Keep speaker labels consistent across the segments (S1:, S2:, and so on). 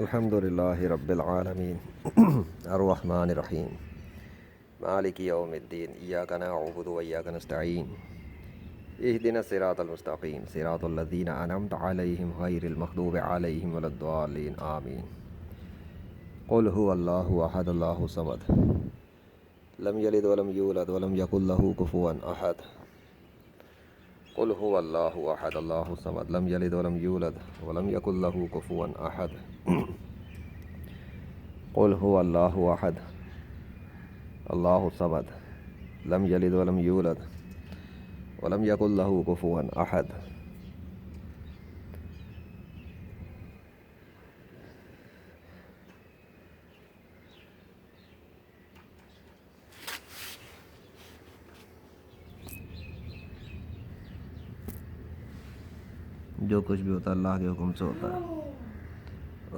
S1: الحمد لله رب العالمين الرحمن الرحيم مالك يوم الدين إياك نعبد وإياك نستعين اهدنا الصراط المستقيم صراط الذين أنعمت عليهم غير المغضوب عليهم ولا الضالين آمين قل هو الله أحد الله الصمد لم يلد ولم يولد ولم يكن له كفوا أحد قل هو الله أحد الله الصمد لم يلد ولم يولد ولم يكن له كفوا أحد قل هو الله أحد الله الصمد لم يلد ولم يولد ولم يكن له كفوا أحد جو کچھ بھی ہوتا ہے اللہ کے حکم سے ہوتا ہے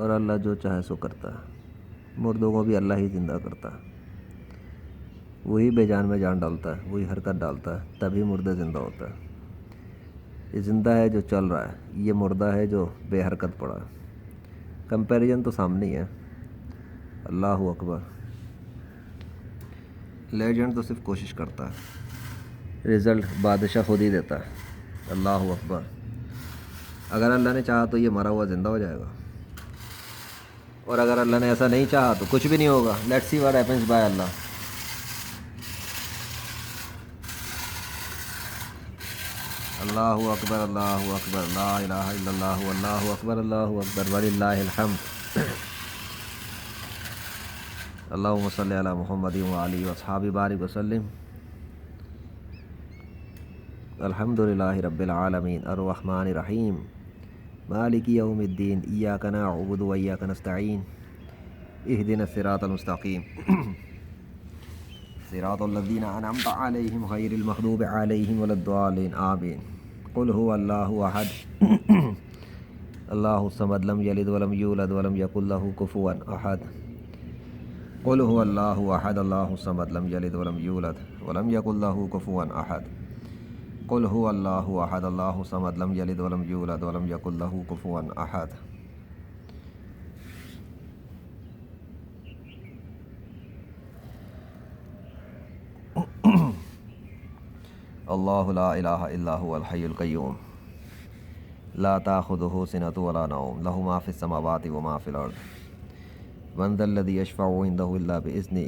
S1: اور اللہ جو چاہے سو کرتا ہے۔ مردوں کو بھی اللہ ہی زندہ کرتا ہے، وہی بے جان میں جان ڈالتا ہے، وہی حرکت ڈالتا ہے، تبھی مردہ زندہ ہوتا ہے۔ یہ زندہ ہے جو چل رہا ہے، یہ مردہ ہے جو بے حرکت پڑا ہے۔ کمپیریزن تو سامنے ہی ہے۔ اللہ اکبر۔ لیجنڈ تو صرف کوشش کرتا ہے، رزلٹ بادشاہ خود ہی دیتا ہے۔ اللہ اکبر۔ اگر اللہ نے چاہا تو یہ مرا ہوا زندہ ہو جائے گا، اور اگر اللہ نے ایسا نہیں چاہا تو کچھ بھی نہیں ہوگا۔ Let's see what happens by اللہ۔ اللہ اکبر، اللہ اکبر، لا الہ الا اللہ، اللہ اکبر، اللہ اکبر، وللہ الحمد۔ اللہم صلی علی محمد وآلہ واصحابہ بارک وسلم۔ الحمد للہ رب العالمین الرحمن الرحیم مالک یوم الدین ایاک نعبد وایاک نستعین اہدنا الصراط المستقیم صراط الذین انعمت علیہم غیر المغضوب علیہم ولا الضالین آمین۔ قل هو اللہ احد اللہ الصمد لم یلد ولم یولد ولم یکن له کفوا احد۔ قل هو اللہ احد اللہ الصمد لم یلد ولم یولد ولم یکن له کفوا احد۔ قل هو اللہ احد اللہ الصمد لم یلد ولم یولد ولم یکن له کفوا احد۔ اللہ لا الہ الا هو الحی القیوم لا تأخذہ سنۃ ولا نوم لہ ما فی السماوات وما فی الارض من ذا الذی یشفع عندہ الا بإذنہ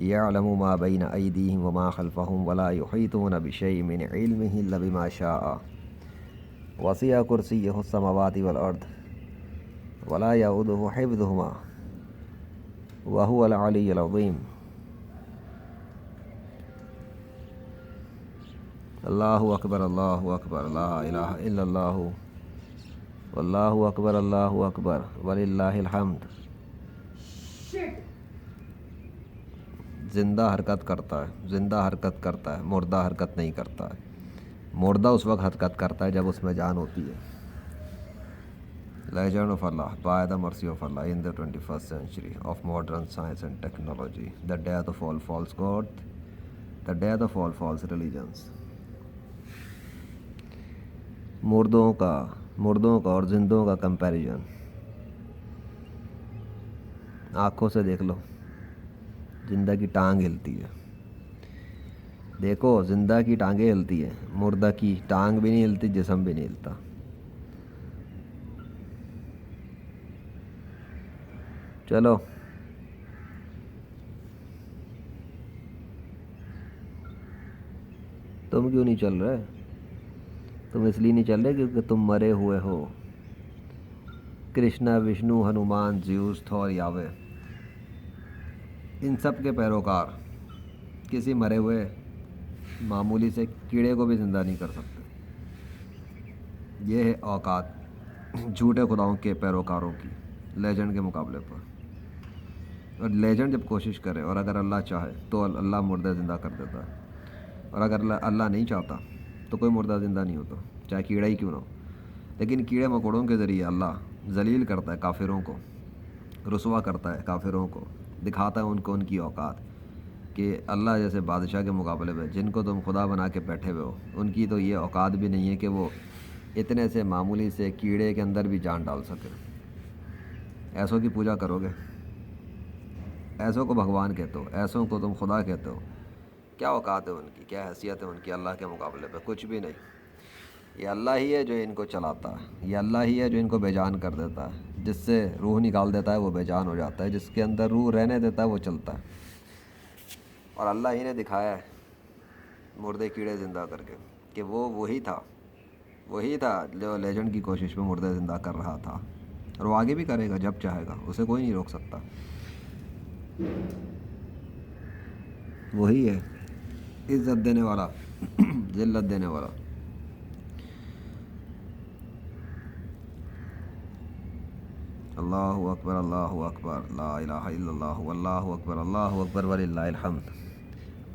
S1: یعلم ما بین ایدیہم وما خلفہم ولا یحیطون بشیء من علمہ الا بما شاء وسع کرسیہ السماوات والارض ولا یؤودہ حفظہما وہو العلی العظیم۔ اللہ اکبر، اللہ اکبر، لا الہ الا اللہ، واللہ اکبر، اللہ اکبر، وللہ الحمد۔ زندہ حرکت کرتا ہے، زندہ حرکت کرتا ہے، مردہ حرکت نہیں کرتا ہے۔ مردہ اس وقت حرکت کرتا ہے جب اس میں جان ہوتی ہے۔ Legend of Allah, by the mercy of Allah, in the 21st century of modern science and technology, the death of all false gods, the death of all false religions۔ مردوں کا اور زندوں کا کمپیریزن۔ آنکھوں سے دیکھ لو، زندہ کی ٹانگ ہلتی ہے۔ دیکھو، زندہ کی ٹانگیں ہلتی ہیں، مردہ کی ٹانگ بھی نہیں ہلتی، جسم بھی نہیں ہلتا۔ چلو، تم کیوں نہیں چل رہے؟ تم اس لیے نہیں چل رہے کیونکہ تم مرے ہوئے ہو۔ کرشنا، وشنو، ہنومان، زیوس، تھور، یاوے، ان سب کے پیروکار کسی مرے ہوئے معمولی سے کیڑے کو بھی زندہ نہیں کر سکتے۔ یہ ہے اوقات جھوٹے خداؤں کے پیروکاروں کی لیجنڈ کے مقابلے پر۔ اور لیجنڈ جب کوشش کرے اور اگر اللہ چاہے تو اللہ مردہ زندہ کر دیتا ہے، اور اگر اللہ نہیں چاہتا تو کوئی مردہ زندہ نہیں ہوتا، چاہے کیڑا ہی کیوں نہ ہو۔ لیکن کیڑے مکوڑوں کے ذریعے اللہ ذلیل کرتا ہے کافروں کو، رسوا کرتا ہے کافروں کو، دکھاتا ہے ان کو ان کی اوقات کہ اللہ جیسے بادشاہ کے مقابلے میں جن کو تم خدا بنا کے بیٹھے ہوئے ہو، ان کی تو یہ اوقات بھی نہیں ہے کہ وہ اتنے سے معمولی سے کیڑے کے اندر بھی جان ڈال سکے۔ ایسوں کی پوجا کرو گے؟ ایسوں کو بھگوان کہتے ہو، ایسوں کو تم خدا کہتے ہو؟ کیا اوقات ہے ان کی، کیا حیثیت ہے ان کی اللہ کے مقابلے پہ؟ کچھ بھی نہیں۔ یہ اللہ ہی ہے جو ان کو چلاتا ہے، یہ اللہ ہی ہے جو ان کو بے جان کر دیتا ہے، جس سے روح نکال دیتا ہے وہ بے جان ہو جاتا ہے، جس کے اندر روح رہنے دیتا ہے وہ چلتا ہے۔ اور اللہ ہی نے دکھایا ہے مردے کیڑے زندہ کر کے کہ وہ وہی تھا جو لیجنڈ کی کوشش میں مردے زندہ کر رہا تھا، اور وہ آگے بھی کرے گا جب چاہے گا، اسے کوئی نہیں روک سکتا۔ وہی ہے عزت دینے والا، ذلت دینے والا۔ اللہ اکبر، اللہ اکبر، لا الہ الا اللہ، واللہ اکبر، اللہ اکبر وللہ الحمد۔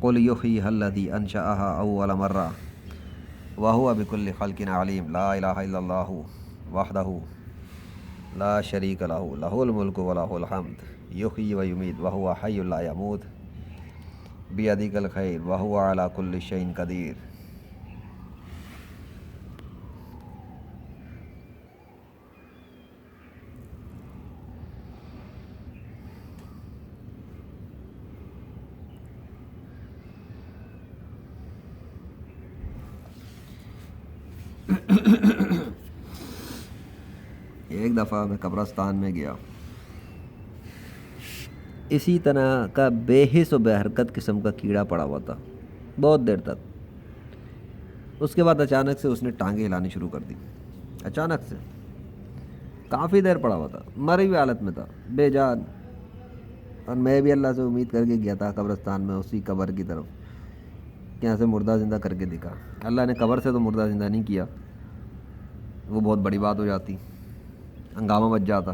S1: قل یحییھا الذی انشأھا اول مرہ وہو بکل خلق علیم، لا الہ الا اللہ وحدہ لا شریک لہ، لہ الملک ولہ الحمد، یحیی و یمیت وہو حی لا یموت، بیدک الخیر وہو علی کل شیء قدیر۔ ایک دفعہ میں قبرستان میں گیا، اسی طرح کا بے حس و بے حرکت قسم کا کیڑا پڑا ہوا تھا بہت دیر تک۔ اس کے بعد اچانک سے اس نے ٹانگیں ہلانی شروع کر دی، اچانک سے کافی دیر پڑا ہوا تھا، مری ہوئی حالت میں تھا، بے جان۔ اور میں بھی اللہ سے امید کر کے گیا تھا قبرستان میں اسی قبر کی طرف کہ یہاں سے مردہ زندہ کر کے دکھا۔ اللہ نے قبر سے تو مردہ زندہ نہیں کیا، وہ بہت بڑی بات ہو جاتی، ہنگامہ بچ جاتا۔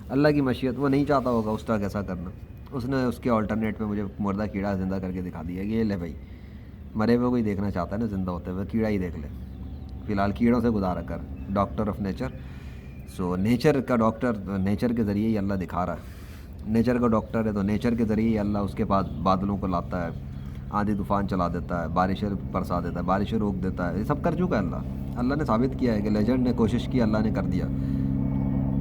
S1: اللہ کی مشیت، وہ نہیں چاہتا ہوگا اس طرح کیسا کرنا، اس نے اس کے آلٹرنیٹ میں مجھے مردہ کیڑا زندہ کر کے دکھا دیا کہ یہ لے بھائی، مرے ہوئے کوئی دیکھنا چاہتا ہے نا زندہ ہوتے ہوئے، کیڑا ہی دیکھ لے، فی الحال کیڑوں سے گزارا کر، doctor of nature. So nature کا ڈاکٹر، نیچر کے ذریعے ہی اللہ دکھا رہا ہے، نیچر کا ڈاکٹر ہے تو نیچر کے ذریعے ہی اللہ اس کے پاس بادلوں کو لاتا ہے، آندھی طوفان چلا دیتا ہے، بارشیں برسا دیتا ہے، بارشیں روک دیتا ہے، یہ سب کر چکا ہے اللہ۔ اللہ نے ثابت کیا ہے کہ لیجنڈ نے کوشش کی، اللہ نے کر دیا۔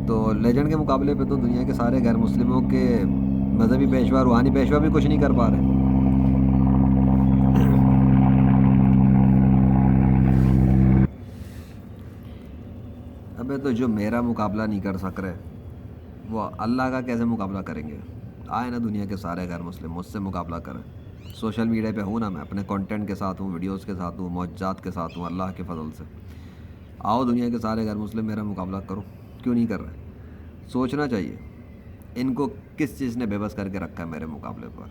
S1: تو لیجنڈ کے مقابلے پہ تو دنیا کے سارے غیر مسلموں کے مذہبی پیشوا، روحانی پیشوا بھی کچھ نہیں کر پا رہے۔ ابے تو جو میرا مقابلہ نہیں کر سک رہے وہ اللہ کا کیسے مقابلہ کریں گے؟ آئے نا دنیا کے سارے غیر مسلم مجھ سے مقابلہ کریں۔ سوشل میڈیا پہ ہوں نا، میں اپنے کنٹینٹ کے ساتھ ہوں، ویڈیوز کے ساتھ ہوں، معجزات کے ساتھ ہوں، اللہ کے فضل سے۔ آؤ دنیا کے سارے غیر مسلم میرا مقابلہ کرو، کیوں نہیں کر رہے؟ سوچنا چاہیے ان کو کس چیز نے بے بس کر کے رکھا ہے میرے مقابلے پر۔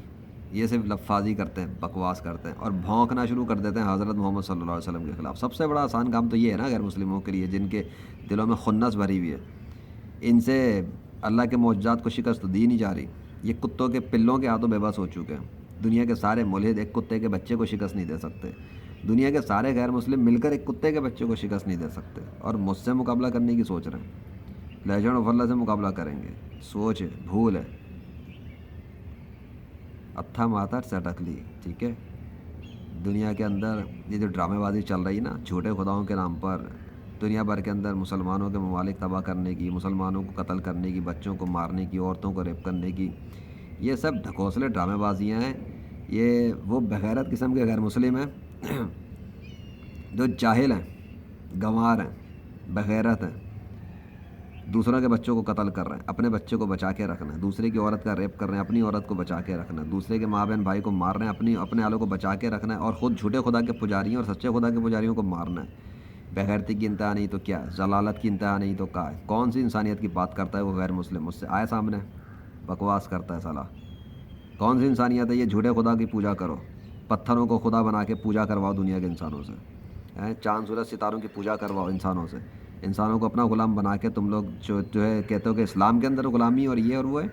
S1: یہ صرف لفاظی کرتے ہیں، بکواس کرتے ہیں اور بھونکنا شروع کر دیتے ہیں حضرت محمد صلی اللہ علیہ وسلم کے خلاف۔ سب سے بڑا آسان کام تو یہ ہے نا غیر مسلموں کے لیے، جن کے دلوں میں خنس بھری ہوئی ہے، ان سے اللہ کے معجزات کو شکست دی نہیں جا رہی۔ یہ کتوں کے پلوں کے ہاتھوں بے بس ہو چکے ہیں۔ دنیا کے سارے ملحد ایک کتے کے بچے کو شکست نہیں دے سکتے، دنیا کے سارے غیر مسلم مل کر ایک کتے کے بچے کو شکست نہیں دے سکتے، اور مجھ سے مقابلہ کرنے کی سوچ رہے ہیں۔ لیجنڈ آف اللہ سے مقابلہ کریں گے، سوچ ہے، بھول ہے۔ اتھا ماتر سٹک لی، ٹھیک ہے؟ دنیا کے اندر یہ جو ڈرامے بازی چل رہی نا جھوٹے خداؤں کے نام پر، دنیا بھر کے اندر مسلمانوں کے ممالک تباہ کرنے کی، مسلمانوں کو قتل کرنے کی، بچوں کو مارنے کی، عورتوں کو ریپ کرنے کی، یہ سب ڈھکوسلے ڈرامے بازیاں ہیں۔ یہ وہ بغیرت قسم کے غیر مسلم ہیں جو جاہل ہیں، گنوار ہیں، بغیرت ہیں، دوسروں کے بچوں کو قتل کر رہے ہیں، اپنے بچے کو بچا کے رکھنا ہے، دوسرے کی عورت کا ریپ کر رہے ہیں، اپنی عورت کو بچا کے رکھنا ہے، دوسرے کے ماں بہن بھائی کو مار رہے ہیں، اپنے آلوں کو بچا کے رکھنا ہے، اور خود جھوٹے خدا کے پجاریوں اور سچے خدا کے پجاریوں کو مارنا ہے۔ بغیرتی کی انتہا نہیں تو کیا ہے، ضلالت کی انتہا نہیں تو کیا ہے؟ کون سی انسانیت کی بات کرتا ہے وہ غیر مسلم؟ مجھ سے آئے سامنے بکواس کرتا ہے سالا۔ کون سی انسانیت ہے یہ؟ جھوٹے خدا کی پوجا کرو، پتھروں کو خدا بنا کے پوجا کرواؤ دنیا کے انسانوں سے، چاند سورج ستاروں کی پوجا کرواؤ انسانوں سے، انسانوں کو اپنا غلام بنا کے تم لوگ جو ہے کہتے ہو کہ اسلام کے اندر غلامی اور یہ اور وہ ہے،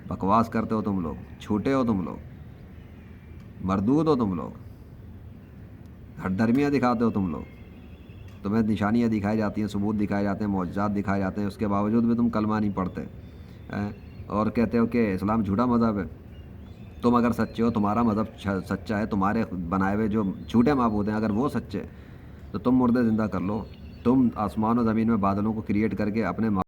S1: بکواس کرتے ہو تم لوگ، چھوٹے ہو تم لوگ، مردود ہو تم لوگ، ہٹ دھرمیاں دکھاتے ہو تم لوگ، تمہیں نشانیاں دکھائی جاتی ہیں، ثبوت دکھائے جاتے ہیں، معجزات دکھائے جاتے ہیں، اس کے باوجود بھی تم کلمہ نہیں پڑھتے اور کہتے ہو کہ اسلام جھوٹا مذہب ہے۔ تم اگر سچے ہو، تمہارا مذہب سچا ہے، تمہارے بنائے ہوئے جو جھوٹے معبود ہیں اگر وہ سچے، تو تم مردے زندہ کر لو، تم آسمان و زمین میں بادلوں کو کریٹ کر کے اپنے